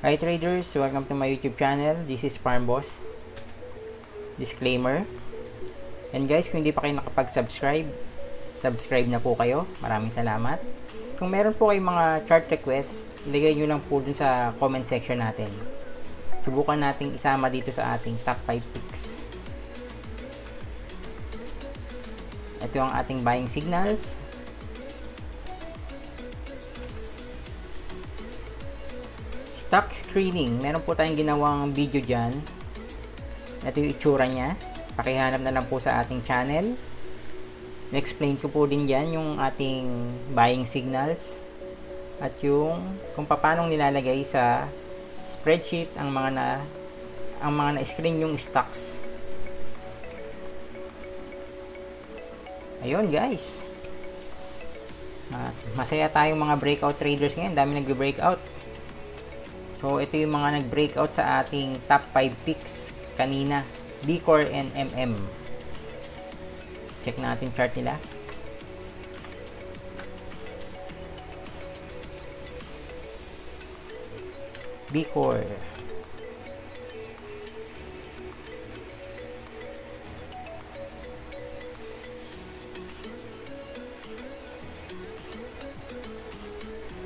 Hi traders, welcome to my YouTube channel. This is Farm Boss. Disclaimer. And guys, kung hindi pa kayo nakapag-subscribe, subscribe na po kayo. Maraming salamat. Kung meron po kayong mga chart requests, ilagay nyo lang po dun sa comment section natin. Subukan nating isama dito sa ating top 5 picks. Ito ang ating buying signals. Stock screening. Meron po tayong ginawang video dyan. Ito yung itsura niya. Pakihanap na lang po sa ating channel. Na-explain ko po din dyan yung ating buying signals. At yung kung paano nilalagay sa spreadsheet ang mga na-screen yung stocks. Ayun guys. Masaya tayong mga breakout traders ngayon. Dami nag-breakout. So, ito yung mga nag-breakout sa ating top 5 picks kanina. D-Core and MM. Check natin chart nila. D-Core.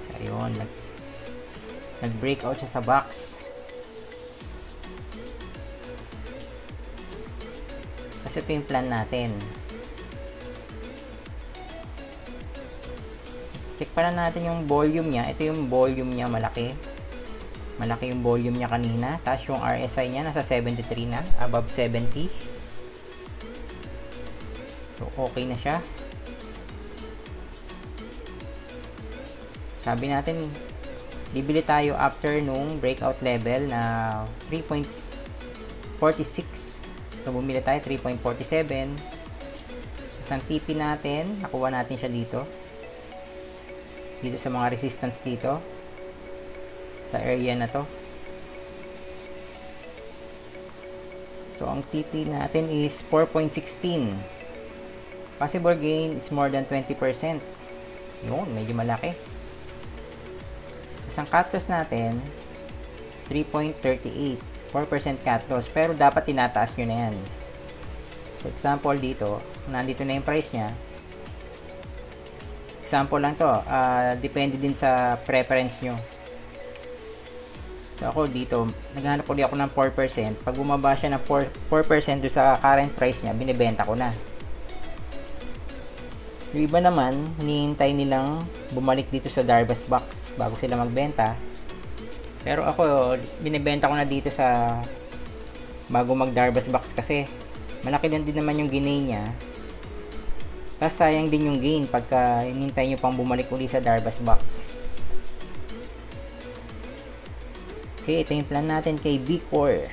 So, ayun. Nag-breakout siya sa box. Kasi ito yung plan natin. Check pala natin yung volume niya. Ito yung volume niya, malaki. Malaki yung volume niya kanina. Tapos yung RSI niya nasa 73 na, above 70. So okay na siya. Sabi natin bibili tayo after nung breakout level na 3.46. So, bumili tayo 3.47. Isang TP natin, nakuha natin siya dito. Dito sa mga resistance dito. Sa area na to. So, ang TP natin is 4.16. Possible gain is more than 20%. Yun, medyo malaki. Ang cut loss natin 3.38, 4% cut loss, pero dapat tinataas nyo na yan. For example dito, nandito na yung price nya, example lang to, depende din sa preference nyo. So ako dito, naghanap ulit ako ng 4%. Pag bumaba siya ng 4% do sa current price nya, binibenta ko na. Yung iba naman, hinihintay nilang bumalik dito sa Darvas box bago sila magbenta. Pero ako, binibenta ko na dito sa bago mag Darvas box kasi malaki din naman yung gain niya. Tapos sayang din yung gain pagka hinihintay nyo pang bumalik ulit sa Darvas box. Okay, ito yung plan natin kay D-Core.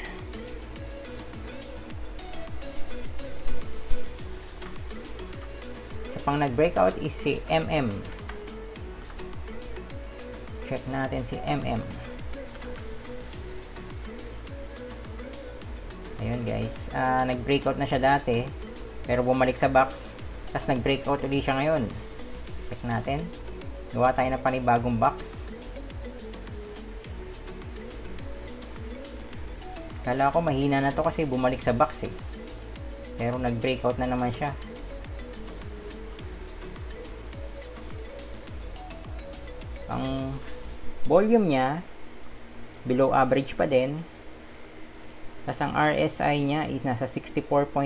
Pang nag-breakout is si MM. Check natin si MM. Ayun guys, nag-breakout na siya dati pero bumalik sa box, tapos nag-breakout ulit siya ngayon. Check natin. Gawa tayo ng panibagong box. Kala ko mahina na to kasi bumalik sa box eh. Pero nag-breakout na naman siya. Ang volume niya below average pa din. Tapos ang RSI niya is nasa 64.84.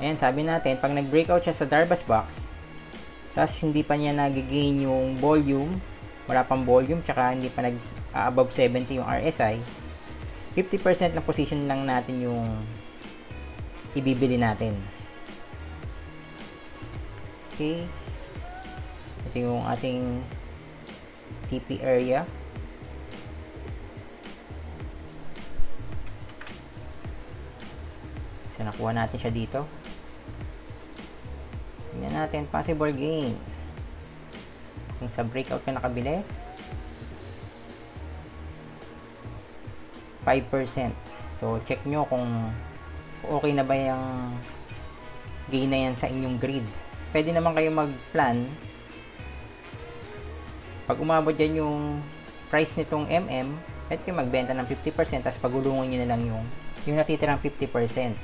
Ayan, sabi natin pag nag-breakout siya sa Darvas box, tapos hindi pa niya nag-gain yung volume, wala pang volume, tsaka hindi pa above 70 yung RSI, 50% na position lang natin yung ibibili natin. Okay, ito yung ating TP area. So, nakuha natin siya dito. Tingnan natin, possible gain. Kung sa breakout ka nakabili, 5%. So, check nyo kung okay na ba yung gain na yan sa inyong grid. Pwede naman kayo mag-plan Pag umabot dyan yung price nitong pwede kayo magbenta ng 50%, tapos pagulungan nyo na lang yung natitirang 50%.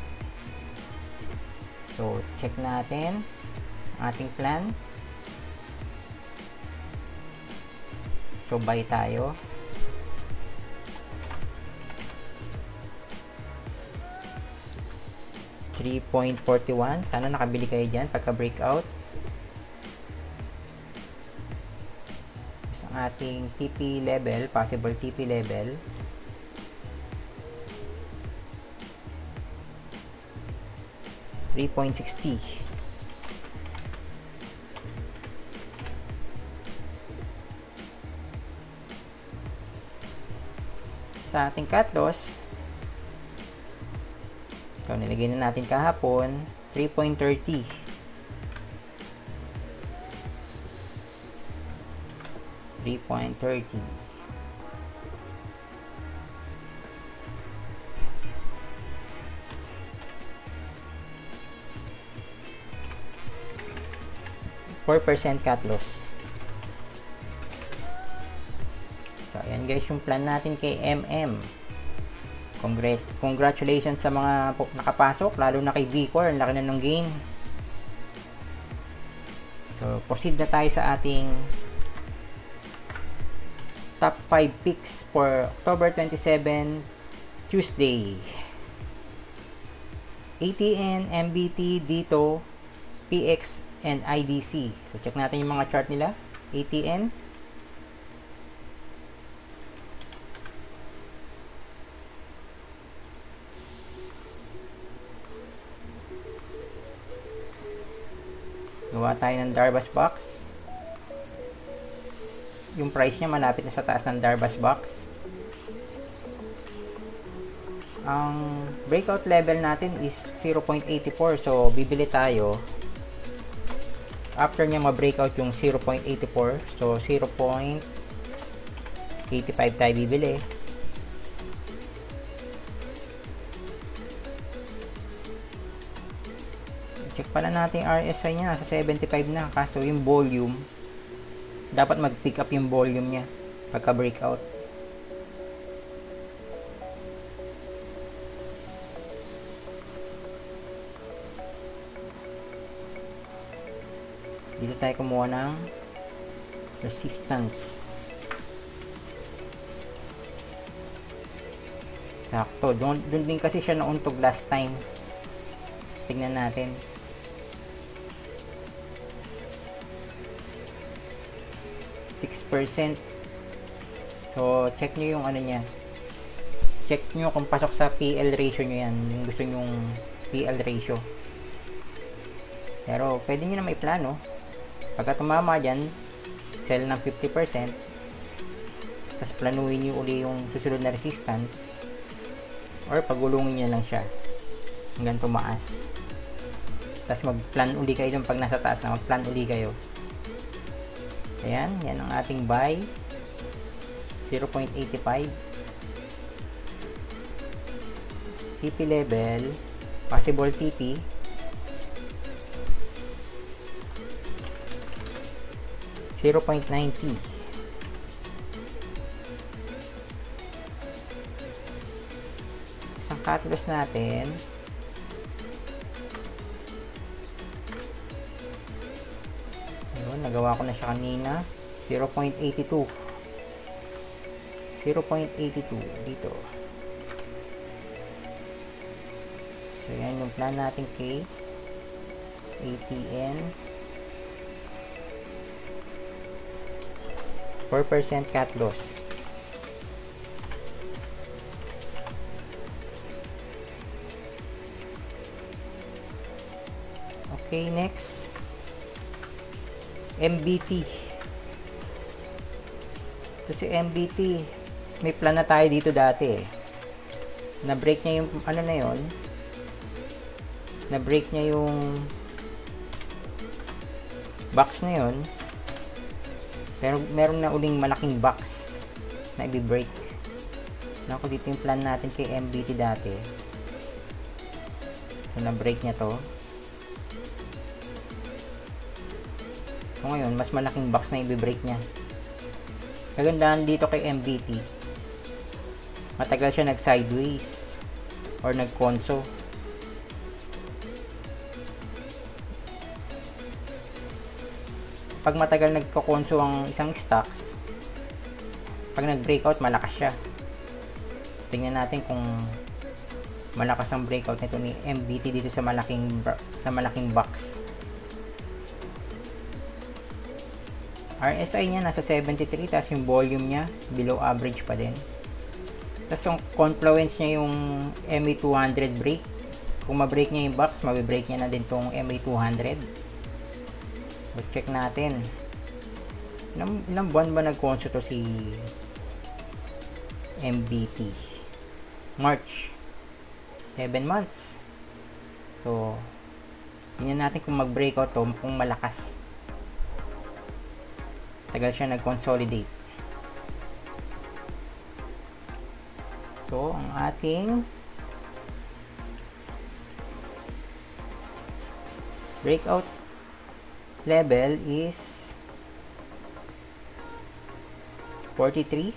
So, check natin ating plan. So, buy tayo. $3.41. Sana nakabili kayo dyan pagka breakout. Ang ating TP level, possible TP level. $3.60. Sa ating cut loss, so nilagay na natin kahapon, 3.30. 3.30. %4% cut loss. So, ayan guys yung plan natin kay Congratulations sa mga nakapasok, lalo na kay Vicor, ang laki na ng gain. So, proceed na tayo sa ating top 5 picks for October 27, Tuesday. ATN, MBT, DITO, PX, and IDC. So, check natin yung mga chart nila. ATN. Gawa tayo ng Darvas box. Yung price niya malapit na sa taas ng Darvas box. Ang breakout level natin is 0.84. So, bibili tayo after niya ma-breakout yung 0.84. So, 0.85 tayo bibili. Check pala natin yung RSI niya. Nasa 75 na. Kaso yung volume, dapat mag-pick up yung volume niya pagka-breakout. Dito tayo kumuha ng resistance. Sakto. Doon din kasi siya nauntog last time. Tignan natin. %. So, check nyo yung ano niya. Check nyo kung pasok sa PL ratio nyo yan. Yung gusto nyong PL ratio. Pero, pwede nyo na may plano. Pagka tumama dyan, sell ng 50%. Tapos, planuhin nyo uli yung susunod na resistance. Or, pagulungin nyo lang siya. Hanggang tumaas. Tapos, mag-plan uli kayo dun pag nasa taas na. Mag-plan uli kayo. Ayan, yan ang ating buy. 0.85. TP level, possible TP. $0.90. Isang cut loss natin. Nagawa ko na siya kanina. 0.82. 0.82 dito. So, yan yung plan natin kay ATN. 4% cut loss. Okay, next. MBT. Ito si MBT. May plan na tayo dito dati eh. Na-break niya yung ano na yon. Na-break niya yung box na yon. Pero meron na uling malaking box na i-break. Naku, dito yung plan natin kay MBT dati. So, na-break niya to. So, ngayon, mas malaking box na i-break niya. Kagandahan dito kay MBT, matagal siya nag sideways or nag conso. Pag matagal nagko-conso ang isang stocks, pag nag-breakout malakas siya. Tingnan natin kung malakas ang breakout nito ni MBT dito sa malaking box. RSI niya nasa 73, tapos yung volume niya below average pa din. Tapos yung confluence niya yung MA200 break. Kung ma-break niya yung box, mabibreak niya na din tong MA200. So, check natin. Ilang buwan ba nag-conso to si MBT? March. 7 months. So, tingnan natin kung mag-breakout to, kung malakas. Tagal siya nag-consolidate. So, ang ating breakout level is 43.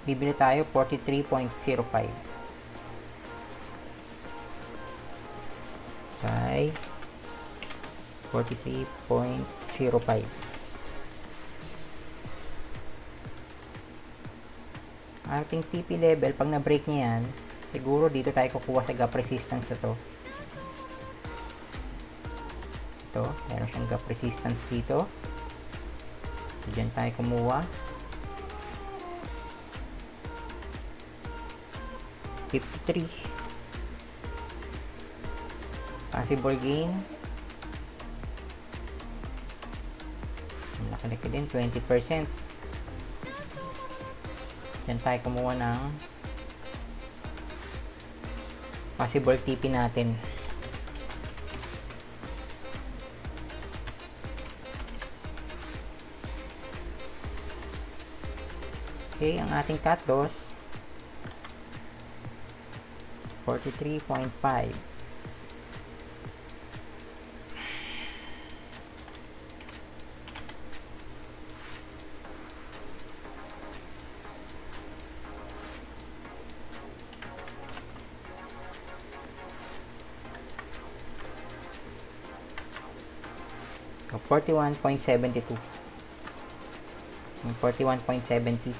Bibili tayo 43.05. Okay. 43.05. Ating TP level, pag na-break niya yan, siguro dito tayo kukuha sa gap resistance na to. Ito, meron siyang gap resistance dito. So, dyan tayo kumuha. 53. Possible gain. Nakalaki din, 20%. Yan tayo kumuha ng possible TP natin. Okay, ang ating cut loss 43.5. 41.72. 41.70.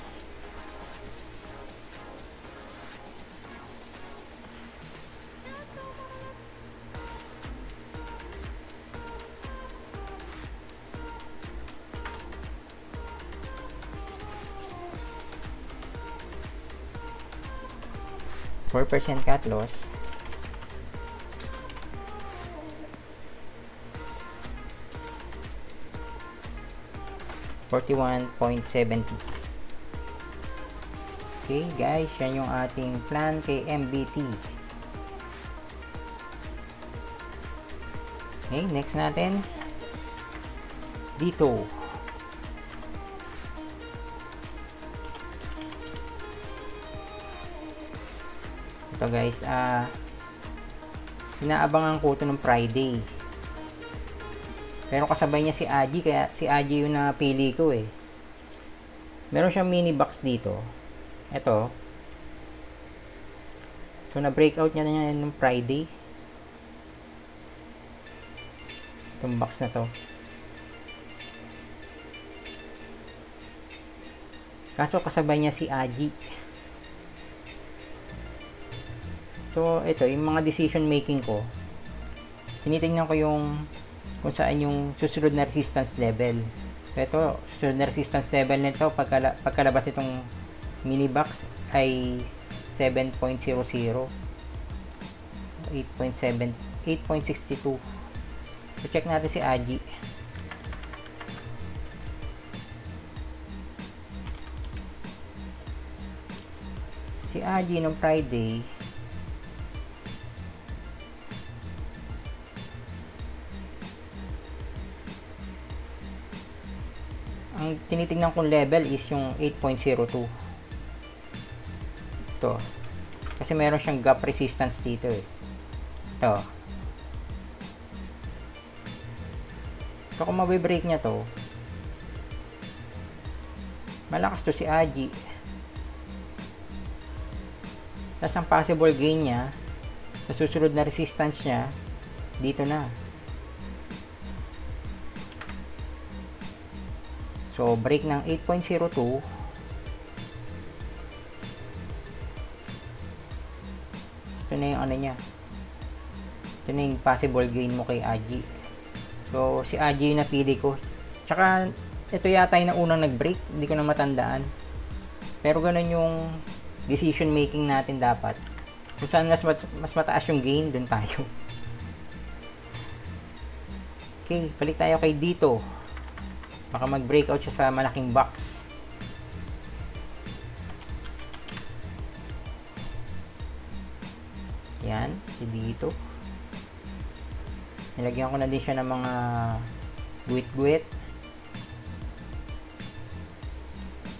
% cut loss. $41.70. Okay guys, yan yung ating plan kay MBT. Okay, next natin dito. Ito guys, inaabangan ko ito ng Friday. Pero kasabay niya si Aji, kaya si Aji yung napili ko eh. Meron siyang mini box dito. Ito. So, na-breakout niya na yan ng Friday. Itong box na to. Kaso kasabay niya si Aji. So, ito, yung mga decision making ko, tinitingnan ko yung kung saan yung susunod na resistance level. So, ito, susunod na resistance level nito, pagkalabas nitong mini box ay 7.00. 8.62. So, check natin si Aji. Si Aji nung Friday, ang tinitingnan kong level is yung 8.02. Ito. Kasi meron siyang gap resistance dito eh. Ito. So, kung mabibreak niya to, malakas to si Aji. Tapos ang possible gain niya sa susunod na resistance niya dito na. So break ng 8.02. Ito na yung ano niya. Ito na yung possible gain mo kay Aji. So si Aji yung napili ko. Tsaka ito yata yung unang nag-break, hindi ko na matandaan. Pero ganun yung decision making natin dapat. Kung saan mas mataas yung gain, dun tayo. Okay, balik tayo kay dito. Baka mag-breakout siya sa malaking box. Yan, si dito. Nilagyan ko na din siya ng mga guwit-guwit.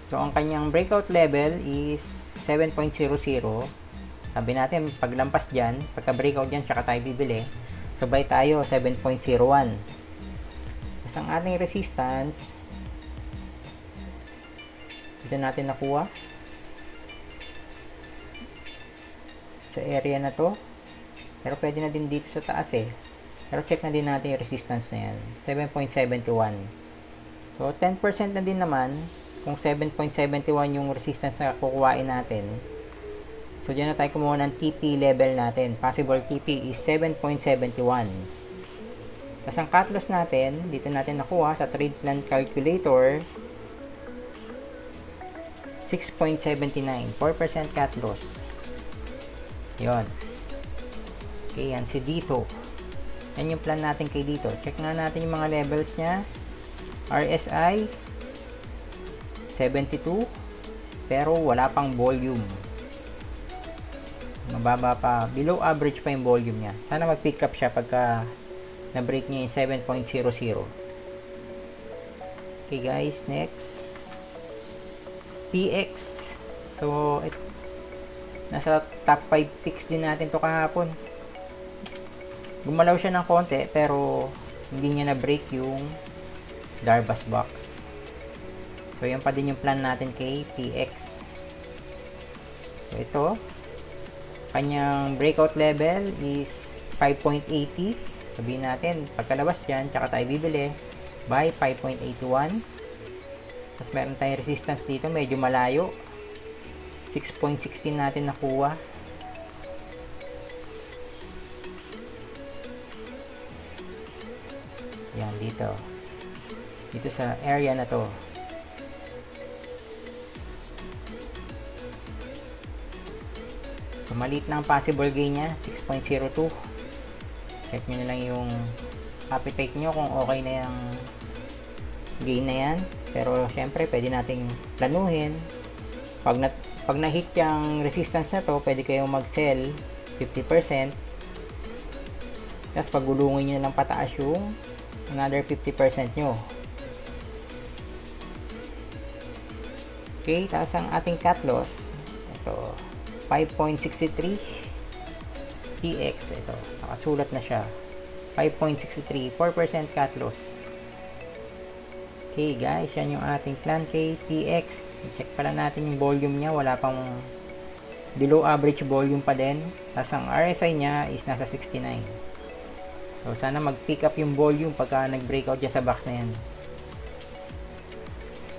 So, ang kanyang breakout level is 7.00. Sabi natin, paglampas dyan, pagka-breakout dyan, tsaka tayo bibili. Sabay tayo, 7.01. Tapos ang ating resistance, dito natin nakuha. Sa area na to. Pero pwede na din dito sa taas eh. Pero check na din natin yung resistance na yan. 7.71. So, 10% na din naman. Kung 7.71 yung resistance na kukuhain natin. So, dyan na tayo kumuha ng TP level natin. Possible TP is 7.71. Tapos ang cut loss natin, dito natin nakuha sa trade plan calculator, 6.79. 4% cut loss. Yun. Okay, yan si dito. Yan yung plan natin kay dito. Check nga natin yung mga levels niya. RSI 72, pero wala pang volume. Mababa pa. Below average pa yung volume niya. Sana mag-pick up siya pagka na-break niya yung 7.00. Okay guys, next. PX. So, nasa top 5 picks din natin to kahapon. Gumalaw siya ng konti, pero hindi niya na-break yung Darbas box. So, yan pa din yung plan natin kay PX. So, ito. Kanyang breakout level is 5.80. Sabihin natin, pagkalabas dyan, tsaka tayo bibili, by 5.81. Tapos, meron tayong resistance dito, medyo malayo. 6.16 natin nakuha. Yan, dito. Dito sa area na to. So, maliit lang possible gain niya, 6.02. Check nyo na lang yung appetite nyo kung okay na yung gain na yan. Pero, syempre, pwede nating planuhin. Pag na-hit yung resistance na to, pwede kayong mag-sell 50%. Tapos, pagulungin nyo lang pataas yung another 50% nyo. Okay, tapos ang ating cut loss, ito, 5.63 TX, ito, nakasulat na siya, 5.63, 4% cut loss. Okay guys, yan yung ating plan kay TX. Check pala natin yung volume niya, wala pang below average volume pa din. Tapos ang RSI niya is nasa 69. So sana mag-pick up yung volume pagka nag-breakout dyan sa box na yan.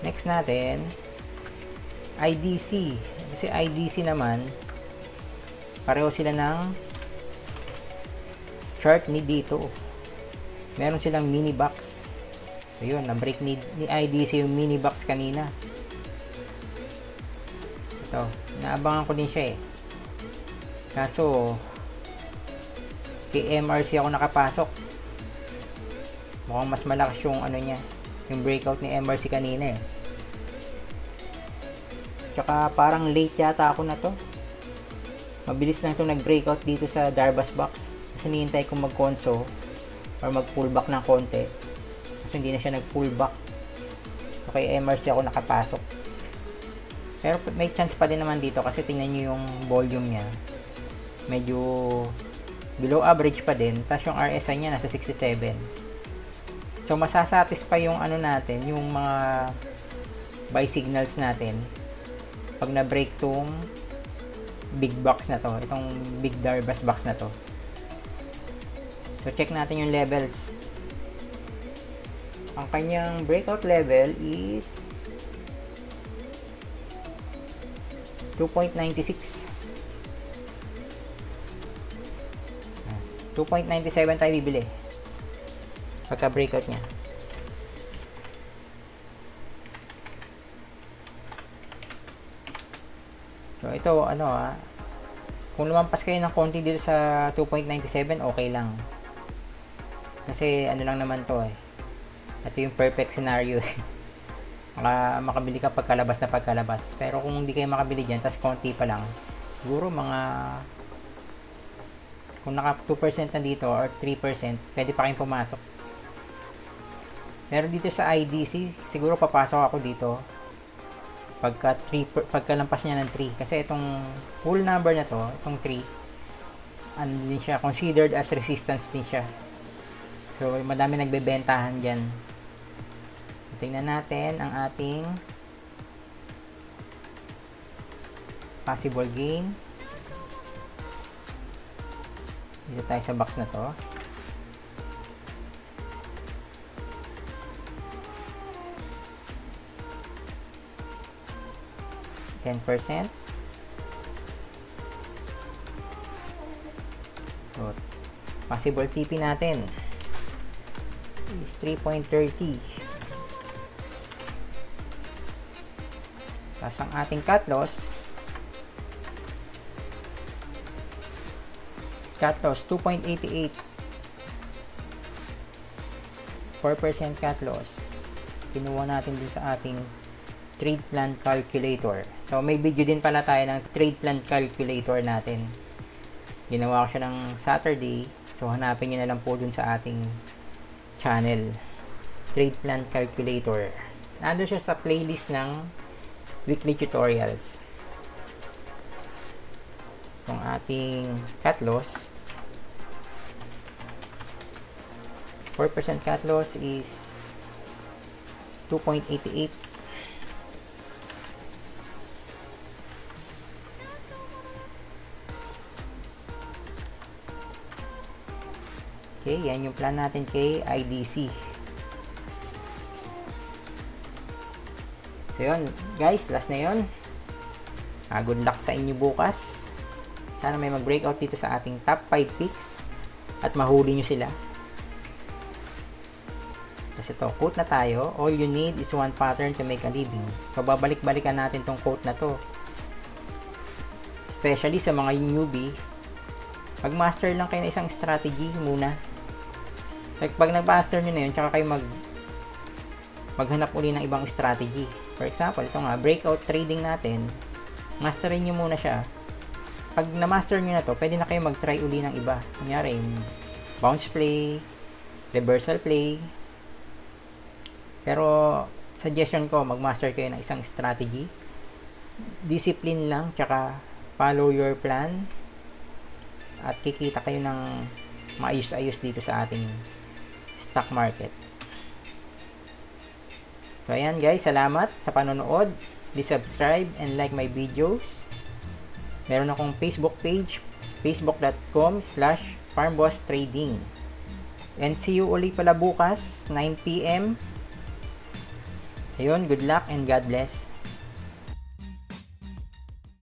Next natin, IDC. Kasi IDC naman, pareho sila ng chart ni dito. Meron silang mini box. So yun, na-break ni IDC yung mini box kanina. Ito, naabangan ko din siya eh. Kaso, kay MRC ako nakapasok. Mukhang mas malakas yung ano niya, yung breakout ni MRC kanina eh. Tsaka parang late yata ako na to. Mabilis lang ito nag-breakout dito sa Darbas box. Kasi hinihintay kong mag-conso or mag-pullback ng konti. Kasi hindi na siya nag-pullback. So kay MRC ako nakapasok. Pero may chance pa din naman dito kasi tingnan nyo yung volume niya. Medyo below average pa din. Tapos yung RSI niya nasa 67. So masasatisfy yung ano natin, yung mga buy signals natin pag na-break tong big box na to, itong big Darbas box na to. So check natin yung levels. Ang kanyang breakout level is 2.96. 2.97 tayo bibili pagka breakout niya. So ito kung lumampas kayo ng konti dito sa 2.97, okay lang. Kasi ano lang naman to ito yung perfect scenario makabili ka pagkalabas na pagkalabas. Pero kung hindi kayo makabili dyan, tas konti pa lang, siguro mga kung naka 2% na dito or 3%, pwede pa kayong pumasok. Pero dito sa IDC, siguro papasok ako dito pagkalampas niya ng 3. Kasi itong whole number na to, itong 3, ano din siya, considered as resistance din siya. So, madami nagbebentahan dyan. Tingnan natin ang ating possible gain. Dito tayo sa box na to. %. So, possible TP natin is 3.30. Tapos ang ating cut loss 2.88. 4% cut loss. Kinuha natin dun sa ating trade plan calculator. So may video din pala tayo ng trade plan calculator natin. Ginawa ko siya ng Saturday. So hanapin niyo na lang po dun sa ating channel. Trade plan calculator. Nandun siya sa playlist ng weekly tutorials. Yung ating cut loss, 4% cut loss is 2.88. Okay, yan yung plan natin kay IDC. So yun, guys, last na yun. Good luck sa inyo bukas. Sana may mag-breakout dito sa ating top 5 picks at mahuli nyo sila. Kasi to, quote na tayo. All you need is one pattern to make a living. So babalik-balikan natin tong quote na to. Especially sa mga newbie, mag-master lang kayo ng isang strategy muna. Like, pag nag-master nyo na yun, tsaka kayo maghanap uli ng ibang strategy. For example, ito nga, breakout trading natin, masterin nyo muna siya. Pag na-master nyo na to, pwede na kayo mag-try uli ng iba. Kunyari, bounce play, reversal play. Pero, suggestion ko, mag-master kayo ng isang strategy. Discipline lang, tsaka follow your plan. At kikita kayo ng maayos-ayos dito sa ating stock market. So ayan guys, salamat sa panonood. Please subscribe and like my videos. Meron akong Facebook page, facebook.com/farmboss trading. And see you ulit pala bukas 9 PM. Ayun, good luck and God bless.